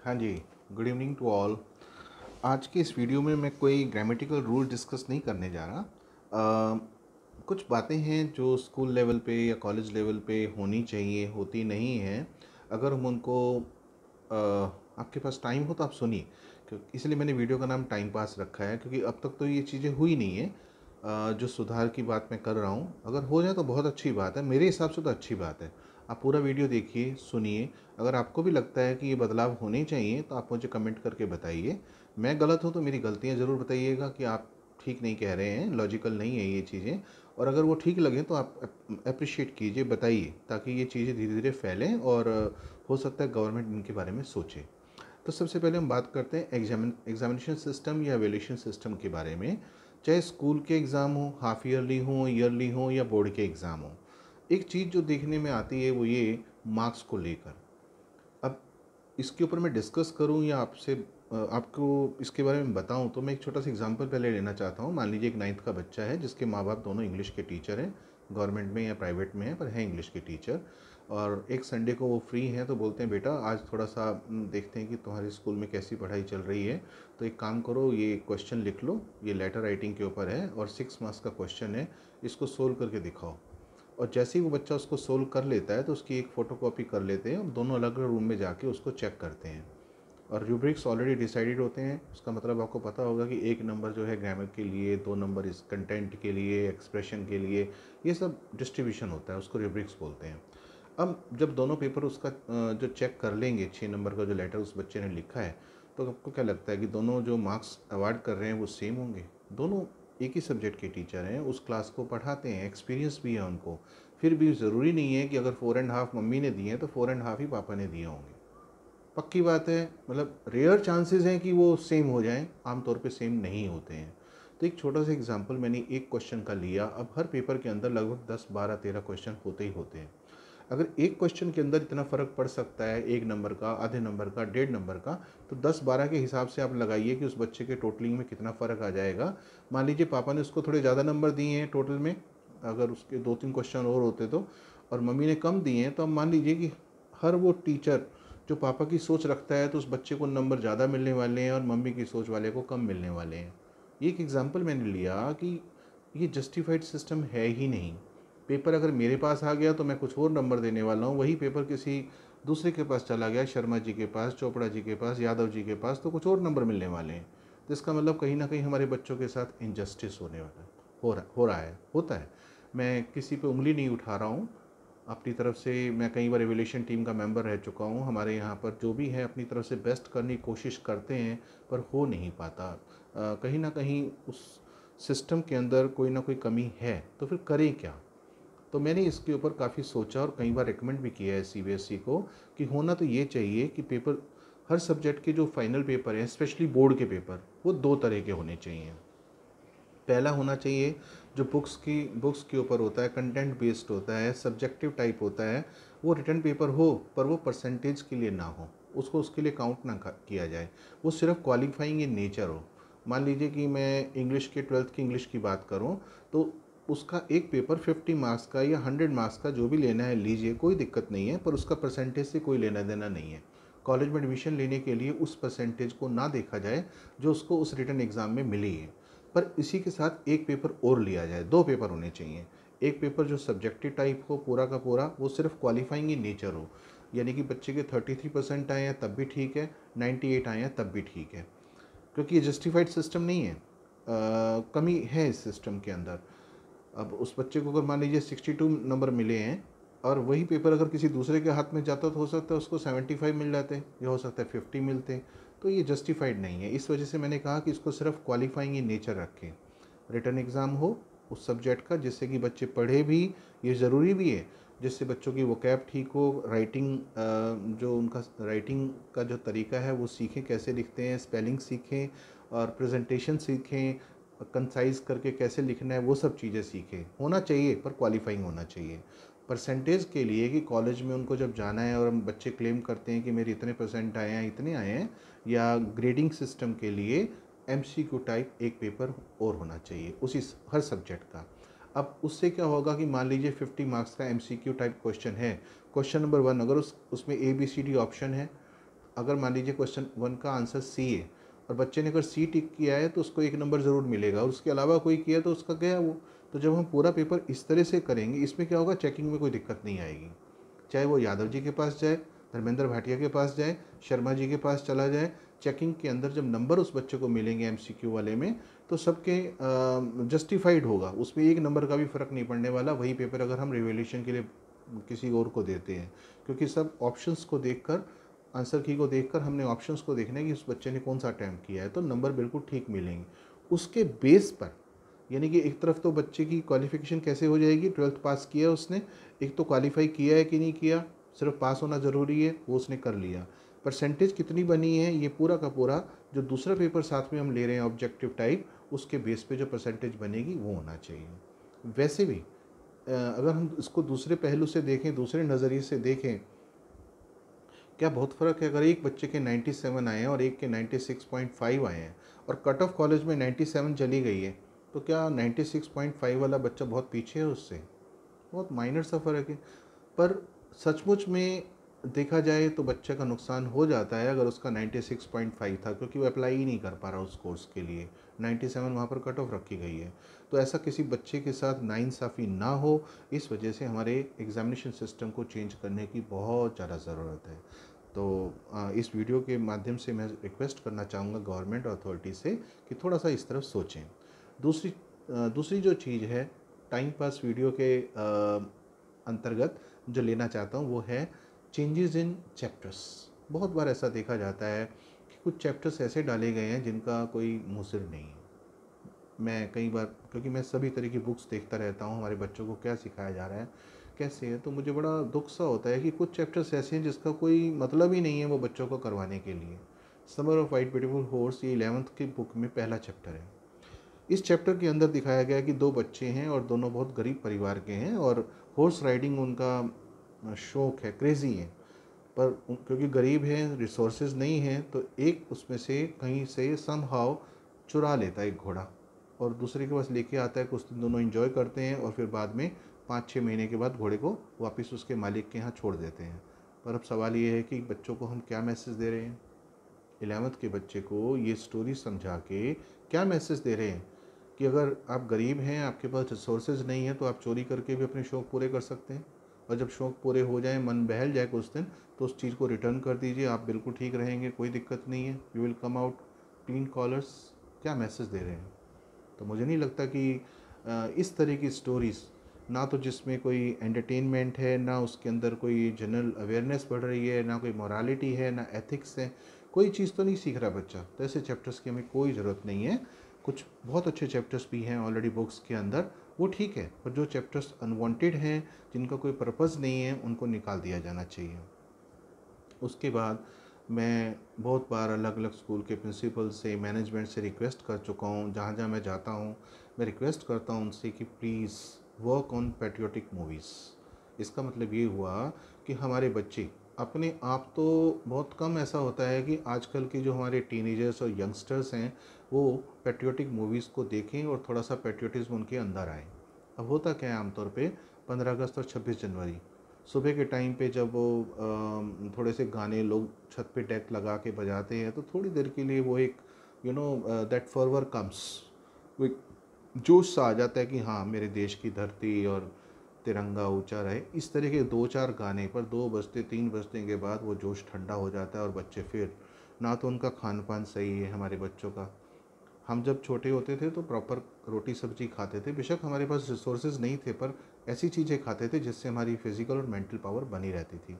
हाँ जी, good evening to all. आज के इस वीडियो में मैं कोई ग्रामेटिकल रूल डिस्कस नहीं करने जा रहा। कुछ बातें हैं जो स्कूल लेवल पे या कॉलेज लेवल पे होनी चाहिए, होती नहीं हैं। अगर हम उनको आपके पास टाइम हो तो आप सुनिए, इसलिए मैंने वीडियो का नाम टाइम पास रखा है, क्योंकि अब तक तो ये चीज़ें हुई नहीं है। जो सुधार की बात मैं कर रहा हूँ, अगर हो जाए तो बहुत अच्छी बात है, मेरे हिसाब से तो अच्छी बात है। आप पूरा वीडियो देखिए, सुनिए। अगर आपको भी लगता है कि ये बदलाव होने चाहिए तो आप मुझे कमेंट करके बताइए। मैं गलत हूँ तो मेरी गलतियाँ ज़रूर बताइएगा कि आप ठीक नहीं कह रहे हैं, लॉजिकल नहीं है ये चीज़ें। और अगर वो ठीक लगे तो आप अप्रिशिएट कीजिए, बताइए, ताकि ये चीज़ें धीरे धीरे फैलें और हो सकता है गवर्नमेंट इनके बारे में सोचे। तो सबसे पहले हम बात करते हैं एग्जामिनेशन सिस्टम या एवेल्यूशन सिस्टम के बारे में। चाहे स्कूल के एग्ज़ाम हो, हाफ ईयरली हो या बोर्ड के एग्ज़ाम हो, एक चीज़ जो देखने में आती है वो ये मार्क्स को लेकर। अब इसके ऊपर मैं डिस्कस करूं या आपसे आपको इसके बारे में बताऊं, तो मैं एक छोटा सा एग्जांपल पहले लेना चाहता हूं। मान लीजिए एक 9th का बच्चा है जिसके माँ बाप दोनों इंग्लिश के टीचर हैं, गवर्नमेंट में या प्राइवेट में है, पर है इंग्लिश के टीचर। और एक संडे को वो फ्री हैं तो बोलते हैं, बेटा आज थोड़ा सा देखते हैं कि तुम्हारे स्कूल में कैसी पढ़ाई चल रही है। तो एक काम करो, ये क्वेश्चन लिख लो, ये लेटर राइटिंग के ऊपर है और 6 मार्क्स का क्वेश्चन है, इसको सोल्व करके दिखाओ। और जैसे ही वो बच्चा उसको सोल्व कर लेता है तो उसकी एक फ़ोटोकॉपी कर लेते हैं और दोनों अलग अलग रूम में जाके उसको चेक करते हैं। और रूब्रिक्स ऑलरेडी डिसाइडेड होते हैं। उसका मतलब आपको पता होगा कि 1 नंबर जो है ग्रामर के लिए, 2 नंबर इस कंटेंट के लिए, एक्सप्रेशन के लिए, ये सब डिस्ट्रीब्यूशन होता है, उसको रूब्रिक्स बोलते हैं। अब जब दोनों पेपर उसका जो चेक कर लेंगे, 6 नंबर का जो लेटर उस बच्चे ने लिखा है, तो आपको क्या लगता है कि दोनों जो मार्क्स अवार्ड कर रहे हैं वो सेम होंगे? दोनों एक ही सब्जेक्ट के टीचर हैं, उस क्लास को पढ़ाते हैं, एक्सपीरियंस भी है उनको। फिर भी ज़रूरी नहीं है कि अगर 4.5 मम्मी ने दिए हैं तो 4.5 ही पापा ने दिए होंगे। पक्की बात है, मतलब रेयर चांसेस हैं कि वो सेम हो जाएं, आमतौर पे सेम नहीं होते हैं। तो एक छोटा सा एग्जांपल मैंने एक क्वेश्चन का लिया। अब हर पेपर के अंदर लगभग 10 12 13 क्वेश्चन होते ही होते हैं। अगर एक क्वेश्चन के अंदर इतना फ़र्क पड़ सकता है, 1 नंबर का, आधे नंबर का, 1.5 नंबर का, तो 10 12 के हिसाब से आप लगाइए कि उस बच्चे के टोटलिंग में कितना फ़र्क आ जाएगा। मान लीजिए पापा ने उसको थोड़े ज़्यादा नंबर दिए हैं टोटल में, अगर उसके 2 3 क्वेश्चन और होते तो, और मम्मी ने कम दिए हैं, तो अब मान लीजिए कि हर वो टीचर जो पापा की सोच रखता है तो उस बच्चे को नंबर ज़्यादा मिलने वाले हैं और मम्मी की सोच वाले को कम मिलने वाले हैं। ये एक एग्जांपल मैंने लिया कि ये जस्टिफाइड सिस्टम है ही नहीं। पेपर अगर मेरे पास आ गया तो मैं कुछ और नंबर देने वाला हूँ, वही पेपर किसी दूसरे के पास चला गया, शर्मा जी के पास, चोपड़ा जी के पास, यादव जी के पास, तो कुछ और नंबर मिलने वाले हैं। तो इसका मतलब कहीं ना कहीं हमारे बच्चों के साथ इनजस्टिस होने वाला है, हो रहा है, होता है। मैं किसी पे उंगली नहीं उठा रहा हूँ। अपनी तरफ से मैं कई बार एविलेशन टीम का मेंबर रह चुका हूँ। हमारे यहाँ पर जो भी है अपनी तरफ से बेस्ट करने की कोशिश करते हैं, पर हो नहीं पाता। कहीं ना कहीं उस सिस्टम के अंदर कोई ना कोई कमी है, तो फिर करें क्या? तो मैंने इसके ऊपर काफ़ी सोचा और कई बार रिकमेंड भी किया है सीबीएसई को कि होना तो ये चाहिए कि पेपर, हर सब्जेक्ट के जो फाइनल पेपर हैं, स्पेशली बोर्ड के पेपर, वो 2 तरह के होने चाहिए। पहला होना चाहिए जो बुक्स के ऊपर होता है, कंटेंट बेस्ड होता है, सब्जेक्टिव टाइप होता है, वो रिटर्न पेपर हो, पर वो परसेंटेज के लिए ना हो, उसको उसके लिए काउंट ना किया जाए, वो सिर्फ क्वालिफाइंग इन नेचर हो। मान लीजिए कि मैं इंग्लिश के 12th की इंग्लिश की बात करूं, तो उसका एक पेपर 50 मार्क्स का या 100 मार्क्स का जो भी लेना है लीजिए, कोई दिक्कत नहीं है, पर उसका परसेंटेज से कोई लेना देना नहीं है। कॉलेज में एडमिशन लेने के लिए उस परसेंटेज को ना देखा जाए जो उसको उस रिटर्न एग्ज़ाम में मिली है, पर इसी के साथ एक पेपर और लिया जाए। 2 पेपर होने चाहिए। एक पेपर जो सब्जेक्टिव टाइप हो पूरा का पूरा, वो सिर्फ क्वालिफाइंग इन नेचर हो, यानी कि बच्चे के 33% आए हैं तब भी ठीक है, 98 आए हैं तब भी ठीक है, क्योंकि ये जस्टिफाइड सिस्टम नहीं है। कमी है इस सिस्टम के अंदर। अब उस बच्चे को अगर मान लीजिए 62 नंबर मिले हैं और वही पेपर अगर किसी दूसरे के हाथ में जाता तो हो सकता है उसको 75 मिल जाते, या हो सकता है 50 मिलते। तो ये जस्टिफाइड नहीं है। इस वजह से मैंने कहा कि इसको सिर्फ क्वालिफाइंग इन नेचर रखें। रिटर्न एग्ज़ाम हो उस सब्जेक्ट का जिससे कि बच्चे पढ़े भी, ये ज़रूरी भी है, जिससे बच्चों की वोकैब ठीक हो, राइटिंग, जो उनका राइटिंग का जो तरीका है वो सीखें, कैसे लिखते हैं, स्पेलिंग सीखें और प्रेजेंटेशन सीखें, कंसाइज करके कैसे लिखना है, वो सब चीज़ें सीखें। होना चाहिए पर क्वालिफाइंग होना चाहिए। परसेंटेज के लिए कि कॉलेज में उनको जब जाना है और हम बच्चे क्लेम करते हैं कि मेरे इतने परसेंट आए हैं, इतने आए हैं, या ग्रेडिंग सिस्टम के लिए एमसीक्यू टाइप एक पेपर और होना चाहिए उसी हर सब्जेक्ट का। अब उससे क्या होगा कि मान लीजिए 50 मार्क्स का एमसीक्यू टाइप क्वेश्चन है, क्वेश्चन नंबर 1 अगर उसमें ABCD ऑप्शन है, अगर मान लीजिए क्वेश्चन 1 का आंसर सी है और बच्चे ने अगर सी टिक किया है तो उसको 1 नंबर ज़रूर मिलेगा, और उसके अलावा कोई किया तो उसका गया वो। तो जब हम पूरा पेपर इस तरह से करेंगे, इसमें क्या होगा, चेकिंग में कोई दिक्कत नहीं आएगी। चाहे वो यादव जी के पास जाए, धर्मेंद्र भाटिया के पास जाए, शर्मा जी के पास चला जाए, चेकिंग के अंदर जब नंबर उस बच्चे को मिलेंगे एमसीक्यू वाले में, तो सबके जस्टिफाइड होगा, उसमें 1 नंबर का भी फ़र्क नहीं पड़ने वाला। वही पेपर अगर हम रिवैल्यूएशन के लिए किसी और को देते हैं, क्योंकि सब ऑप्शंस को देखकर, आंसर की को देखकर हमने ऑप्शंस को देखना है कि उस बच्चे ने कौन सा अटैम्प्ट किया है, तो नंबर बिल्कुल ठीक मिलेंगे उसके बेस पर। यानी कि एक तरफ तो बच्चे की क्वालिफिकेशन कैसे हो जाएगी, 12th पास किया उसने, एक तो क्वालिफाई किया है कि नहीं किया, सिर्फ पास होना ज़रूरी है, वो उसने कर लिया। परसेंटेज कितनी बनी है, ये पूरा का पूरा जो दूसरा पेपर साथ में हम ले रहे हैं ऑब्जेक्टिव टाइप, उसके बेस पे जो परसेंटेज बनेगी वो होना चाहिए। वैसे भी अगर हम इसको दूसरे पहलू से देखें, दूसरे नज़रिए से देखें, क्या बहुत फ़र्क है अगर एक बच्चे के 97 आए हैं और एक के 96.5 आए हैं और कट ऑफ कॉलेज में 97 चली गई है, तो क्या 96.5 वाला बच्चा बहुत पीछे है उससे? बहुत माइनर सा फ़र्क है। पर सचमुच में देखा जाए तो बच्चे का नुकसान हो जाता है अगर उसका 96.5 था, क्योंकि वो अप्लाई ही नहीं कर पा रहा उस कोर्स के लिए, 97 वहाँ पर कट ऑफ रखी गई है। तो ऐसा किसी बच्चे के साथ नाइंसाफ़ी ना हो, इस वजह से हमारे एग्ज़ामिनेशन सिस्टम को चेंज करने की बहुत ज़्यादा ज़रूरत है। तो इस वीडियो के माध्यम से मैं रिक्वेस्ट करना चाहूँगा गवर्नमेंट अथॉरिटी से कि थोड़ा सा इस तरफ सोचें। दूसरी जो चीज़ है टाइम पास वीडियो के अंतर्गत जो लेना चाहता हूँ, वो है चेंजेस इन चैप्टर्स। बहुत बार ऐसा देखा जाता है कि कुछ चैप्टर्स ऐसे डाले गए हैं जिनका कोई मुसिर नहीं है। मैं कई बार, क्योंकि मैं सभी तरह की बुक्स देखता रहता हूँ, हमारे बच्चों को क्या सिखाया जा रहा है, कैसे है, तो मुझे बड़ा दुख सा होता है कि कुछ चैप्टर्स ऐसे हैं जिसका कोई मतलब ही नहीं है वो बच्चों को करवाने के लिए। Summer of white beautiful horse, ये 11th की बुक में पहला चैप्टर है। इस चैप्टर के अंदर दिखाया गया है कि 2 बच्चे हैं और दोनों बहुत गरीब परिवार के हैं और हॉर्स राइडिंग उनका शौक़ है, क्रेज़ी है। पर क्योंकि गरीब हैं, रिसोर्सेज नहीं हैं, तो एक उसमें से कहीं से समहाउ चुरा लेता है एक घोड़ा और दूसरे के पास लेके आता है। कुछ दिन दोनों एंजॉय करते हैं और फिर बाद में 5-6 महीने के बाद घोड़े को वापस उसके मालिक के यहाँ छोड़ देते हैं। पर अब सवाल ये है कि बच्चों को हम क्या मैसेज दे रहे हैं? 11th के बच्चे को ये स्टोरी समझा के क्या मैसेज दे रहे हैं कि अगर आप गरीब हैं, आपके पास रिसोर्सेज नहीं है, तो आप चोरी करके भी अपने शौक़ पूरे कर सकते हैं, और जब शौक़ पूरे हो जाए, मन बहल जाए कुछ दिन, तो उस चीज़ को रिटर्न कर दीजिए, आप बिल्कुल ठीक रहेंगे, कोई दिक्कत नहीं है, you will come out clean colours. क्या मैसेज दे रहे हैं? तो मुझे नहीं लगता कि इस तरह की स्टोरीज़, ना तो जिसमें कोई एंटरटेनमेंट है, ना उसके अंदर कोई जनरल अवेयरनेस बढ़ रही है, ना कोई मोरालिटी है, ना एथिक्स है, कोई चीज़ तो नहीं सीख रहा बच्चा। तो ऐसे चैप्टर्स की हमें कोई ज़रूरत नहीं है। कुछ बहुत अच्छे चैप्टर्स भी हैं ऑलरेडी बुक्स के अंदर, वो ठीक है, पर जो चैप्टर्स अनवांटेड हैं, जिनका कोई पर्पज़ नहीं है, उनको निकाल दिया जाना चाहिए। उसके बाद मैं बहुत बार अलग अलग स्कूल के प्रिंसिपल से, मैनेजमेंट से रिक्वेस्ट कर चुका हूँ, जहाँ जहाँ मैं जाता हूँ मैं रिक्वेस्ट करता हूँ उनसे कि please work on patriotic movies. इसका मतलब ये हुआ कि हमारे बच्चे अपने आप, तो बहुत कम ऐसा होता है कि आजकल के जो हमारे टीनेजर्स और यंगस्टर्स हैं वो पैट्रियोटिक मूवीज़ को देखें और थोड़ा सा पैट्रियोटिज्म उनके अंदर आए। अब होता क्या है आमतौर पे, 15 अगस्त और 26 जनवरी सुबह के टाइम पे जब वो थोड़े से गाने लोग छत पे डेक लगा के बजाते हैं, तो थोड़ी देर के लिए वो एक दैट फॉरवर कम्स, वो एक जोश सा आ जाता है कि हाँ, मेरे देश की धरती और तिरंगा ऊंचा रहे। इस तरह के 2-4 गाने पर 2 बजते 3 बजने के बाद वो जोश ठंडा हो जाता है और बच्चे फिर, ना तो उनका खान पान सही है हमारे बच्चों का। हम जब छोटे होते थे तो प्रॉपर रोटी सब्जी खाते थे, बेशक हमारे पास रिसोर्सेज नहीं थे, पर ऐसी चीज़ें खाते थे जिससे हमारी फिज़िकल और मेंटल पावर बनी रहती थी।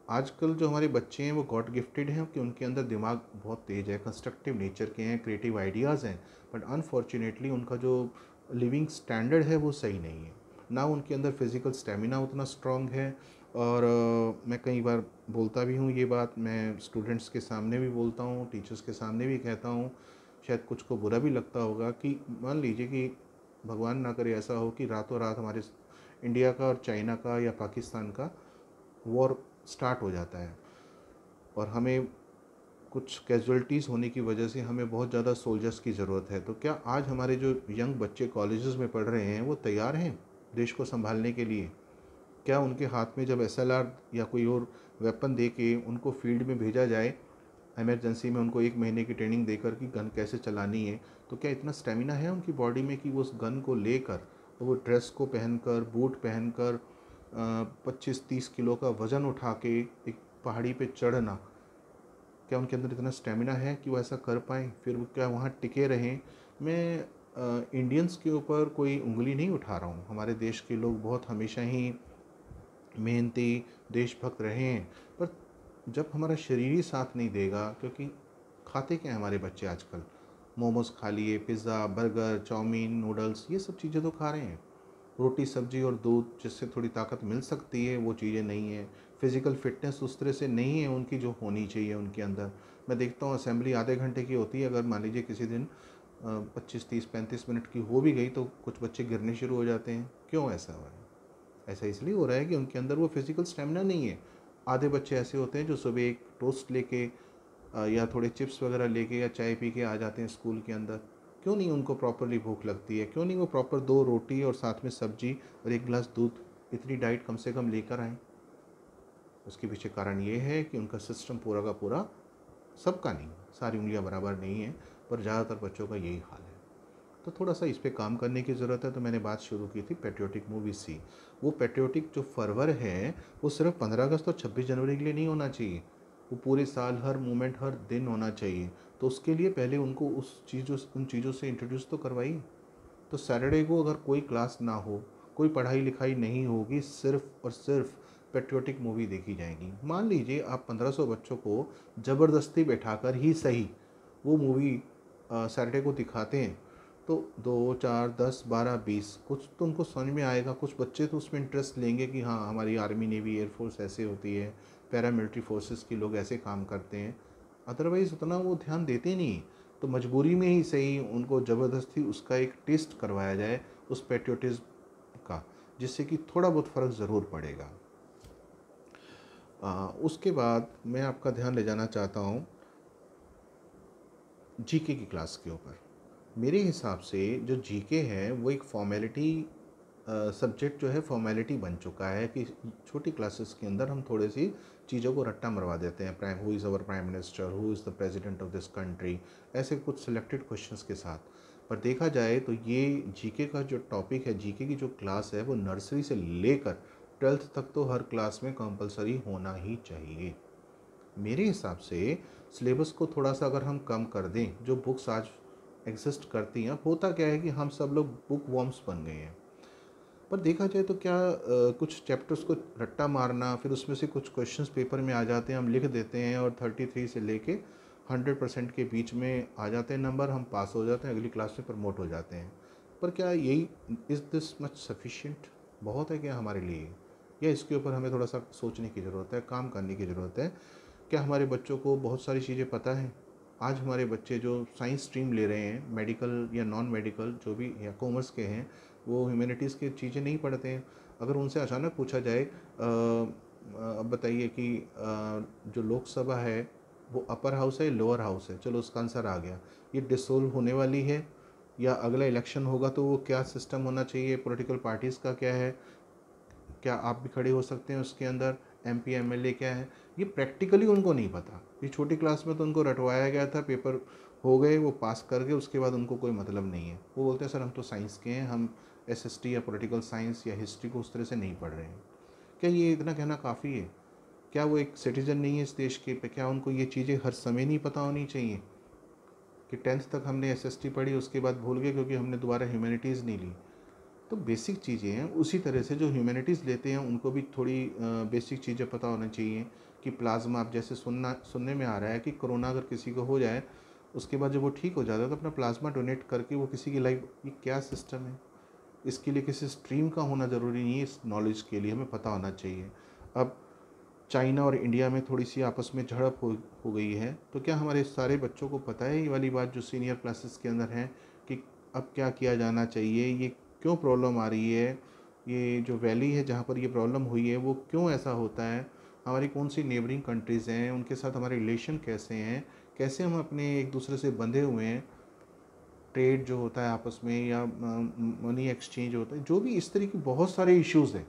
आजकल जो हमारे बच्चे हैं वो गॉड गिफ्टेड हैं कि उनके अंदर दिमाग बहुत तेज़ है, कंस्ट्रक्टिव नेचर के हैं, क्रिएटिव आइडियाज़ हैं, बट अनफॉर्चुनेटली उनका जो लिविंग स्टैंडर्ड है वो सही नहीं है। ना उनके अंदर फिज़िकल स्टेमिना उतना स्ट्रॉन्ग है। और मैं कई बार बोलता भी हूँ ये बात, मैं स्टूडेंट्स के सामने भी बोलता हूँ, टीचर्स के सामने भी कहता हूँ, शायद कुछ को बुरा भी लगता होगा कि मान लीजिए कि भगवान ना करे ऐसा हो कि रातों रात हमारे इंडिया का और चाइना का या पाकिस्तान का वॉर स्टार्ट हो जाता है और हमें कुछ कैजुअल्टीज़ होने की वजह से हमें बहुत ज़्यादा सोल्जर्स की ज़रूरत है। तो क्या आज हमारे जो यंग बच्चे कॉलेजेस में पढ़ रहे हैं वो तैयार हैं देश को संभालने के लिए? क्या उनके हाथ में जब एसएलआर या कोई और वेपन दे के उनको फील्ड में भेजा जाए, इमरजेंसी में उनको 1 महीने की ट्रेनिंग देकर कि गन कैसे चलानी है, तो क्या इतना स्टेमिना है उनकी बॉडी में कि वो उस गन को लेकर, वो ड्रेस को पहनकर, बूट पहनकर 25-30 किलो का वज़न उठा के एक पहाड़ी पे चढ़ना, क्या उनके अंदर इतना स्टेमिना है कि वो ऐसा कर पाएँ? फिर वो क्या वहाँ टिके रहें? मैं इंडियंस के ऊपर कोई उँगली नहीं उठा रहा हूँ। हमारे देश के लोग बहुत हमेशा ही मेहनती, देशभक्त रहे हैं, पर जब हमारा शरीर ही साथ नहीं देगा, क्योंकि खाते क्या हैं हमारे बच्चे आजकल? मोमोज़ खा लिए, पिज़्ज़ा, बर्गर, चाउमीन, नूडल्स, ये सब चीज़ें तो खा रहे हैं। रोटी, सब्ज़ी और दूध जिससे थोड़ी ताकत मिल सकती है, वो चीज़ें नहीं हैं। फ़िज़िकल फ़िटनेस उस तरह से नहीं है उनकी जो होनी चाहिए उनके अंदर। मैं देखता हूँ असेंबली आधे घंटे की होती है, अगर मान लीजिए किसी दिन 25, 30, 35 मिनट की हो भी गई तो कुछ बच्चे गिरने शुरू हो जाते हैं। क्यों ऐसा हो रहा है? ऐसा इसलिए हो रहा है कि उनके अंदर वो फिज़िकल स्टेमिना नहीं है। आधे बच्चे ऐसे होते हैं जो सुबह एक टोस्ट लेके या थोड़े चिप्स वगैरह लेके या चाय पी के आ जाते हैं स्कूल के अंदर। क्यों नहीं उनको प्रॉपरली भूख लगती है? क्यों नहीं वो प्रॉपर 2 रोटी और साथ में सब्जी और 1 गिलास दूध, इतनी डाइट कम से कम लेकर आएँ? उसके पीछे कारण ये है कि उनका सिस्टम पूरा का पूरा, सबका नहीं, सारी उँगलियाँ बराबर नहीं हैं, पर ज़्यादातर बच्चों का यही हाल है। तो थोड़ा-सा इस पे काम करने की ज़रूरत है। तो मैंने बात शुरू की थी पैट्रियोटिक मूवीज़ से। वो पैट्रियोटिक जो फ़र्वर है, वो सिर्फ़ 15 अगस्त और 26 जनवरी के लिए नहीं होना चाहिए। वो पूरे साल, हर मोमेंट, हर दिन होना चाहिए। तो उसके लिए पहले उनको उन चीज़ों से इंट्रोड्यूस तो करवाइए। तो सैटरडे को अगर कोई क्लास ना हो, कोई पढ़ाई-लिखाई नहीं होगी, सिर्फ़ और सिर्फ़ पैट्रियोटिक मूवी देखी जाएगी। मान लीजिए आप 1500 बच्चों को ज़बरदस्ती बैठाकर ही सही वो मूवी सैटरडे को दिखाते हैं, तो 2, 4, 10, 12, 20 कुछ तो उनको समझ में आएगा। कुछ बच्चे तो उसमें इंटरेस्ट लेंगे कि हाँ, हमारी आर्मी, नेवी, एयरफोर्स ऐसे होती है, पैरामिलिट्री फोर्सेस के लोग ऐसे काम करते हैं। अदरवाइज़ उतना वो ध्यान देते नहीं। तो मजबूरी में ही सही उनको ज़बरदस्ती उसका एक टेस्ट करवाया जाए उस पैट्रियोटिज़्म का, जिससे कि थोड़ा बहुत फ़र्क ज़रूर पड़ेगा। उसके बाद मैं आपका ध्यान ले जाना चाहता हूँ जीके की क्लास के ऊपर। मेरे हिसाब से जो जीके है वो एक फॉर्मेलिटी सब्जेक्ट जो है, फॉर्मेलिटी बन चुका है कि छोटी क्लासेस के अंदर हम थोड़ी सी चीज़ों को रट्टा मरवा देते हैं। Who is our prime minister, who is the president of this country, ऐसे कुछ सिलेक्टेड क्वेश्चंस के साथ। पर देखा जाए तो ये जीके का जो टॉपिक है, जीके की जो क्लास है, वो नर्सरी से लेकर 12th तक तो हर क्लास में कंपलसरी होना ही चाहिए। मेरे हिसाब से सिलेबस को थोड़ा सा अगर हम कम कर दें, जो बुक्स आज एग्जिस्ट करती हैं, होता क्या है कि हम सब लोग बुक वॉर्म्स बन गए हैं। पर देखा जाए तो क्या कुछ चैप्टर्स को रट्टा मारना, फिर उसमें से कुछ क्वेश्चंस पेपर में आ जाते हैं, हम लिख देते हैं और 33 से लेके 100% के बीच में आ जाते हैं नंबर, हम पास हो जाते हैं, अगली क्लास में प्रमोट हो जाते हैं। पर क्या यही, इज़ दिस मच सफिशिएंट? बहुत है क्या हमारे लिए? या इसके ऊपर हमें थोड़ा सा सोचने की ज़रूरत है, काम करने की ज़रूरत है। क्या हमारे बच्चों को बहुत सारी चीज़ें पता हैं? आज हमारे बच्चे जो साइंस स्ट्रीम ले रहे हैं, मेडिकल या नॉन मेडिकल जो भी, या कॉमर्स के हैं, वो ह्यूमैनिटीज़ की चीज़ें नहीं पढ़ते हैं। अगर उनसे अचानक पूछा जाए अब बताइए कि जो लोकसभा है वो अपर हाउस है या लोअर हाउस है, चलो उसका आंसर आ गया। ये डिसोल्व होने वाली है या अगला इलेक्शन होगा तो वो क्या सिस्टम होना चाहिए, पॉलिटिकल पार्टीज़ का क्या है, क्या आप भी खड़े हो सकते हैं उसके अंदर, एमपी एमएलए क्या है, ये प्रैक्टिकली उनको नहीं पता। ये छोटी क्लास में तो उनको रटवाया गया था, पेपर हो गए, वो पास कर गए, उसके बाद उनको कोई मतलब नहीं है। वो बोलते हैं सर हम तो साइंस के हैं, हम एसएसटी या पॉलिटिकल साइंस या हिस्ट्री को उस तरह से नहीं पढ़ रहे हैं। क्या ये इतना कहना काफ़ी है? क्या वो एक सिटीजन नहीं है इस देश के? पे क्या उनको ये चीज़ें हर समय नहीं पता होनी चाहिए कि 10th तक हमने एसएसटी पढ़ी, उसके बाद भूल गए क्योंकि हमने दोबारा ह्यूमैनिटीज़ नहीं ली? तो बेसिक चीज़ें हैं, उसी तरह से जो ह्यूमैनिटीज़ लेते हैं उनको भी थोड़ी बेसिक चीज़ें पता होना चाहिए कि प्लाज्मा, आप जैसे सुनने में आ रहा है कि कोरोना अगर किसी को हो जाए, उसके बाद जब वो ठीक हो जाता है तो अपना प्लाज्मा डोनेट करके वो किसी की लाइफ, ये क्या सिस्टम है? इसके लिए किसी स्ट्रीम का होना ज़रूरी नहीं है, इस नॉलेज के लिए हमें पता होना चाहिए। अब चाइना और इंडिया में थोड़ी सी आपस में झड़प हो गई है, तो क्या हमारे सारे बच्चों को पता है ये वाली बात जो सीनियर क्लासेस के अंदर है कि अब क्या किया जाना चाहिए, ये क्यों प्रॉब्लम आ रही है, ये जो वैली है जहाँ पर ये प्रॉब्लम हुई है वो क्यों ऐसा होता है, हमारी कौन सी नेबरिंग कंट्रीज़ हैं, उनके साथ हमारे रिलेशन कैसे हैं, कैसे हम अपने एक दूसरे से बंधे हुए हैं, ट्रेड जो होता है आपस में, या मनी एक्सचेंज होता है, जो भी इस तरह की बहुत सारे इश्यूज़ हैं।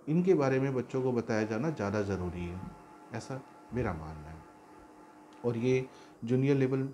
इनके बारे में बच्चों को बताया जाना ज़्यादा ज़रूरी है, ऐसा मेरा मानना है। और ये जूनियर लेवल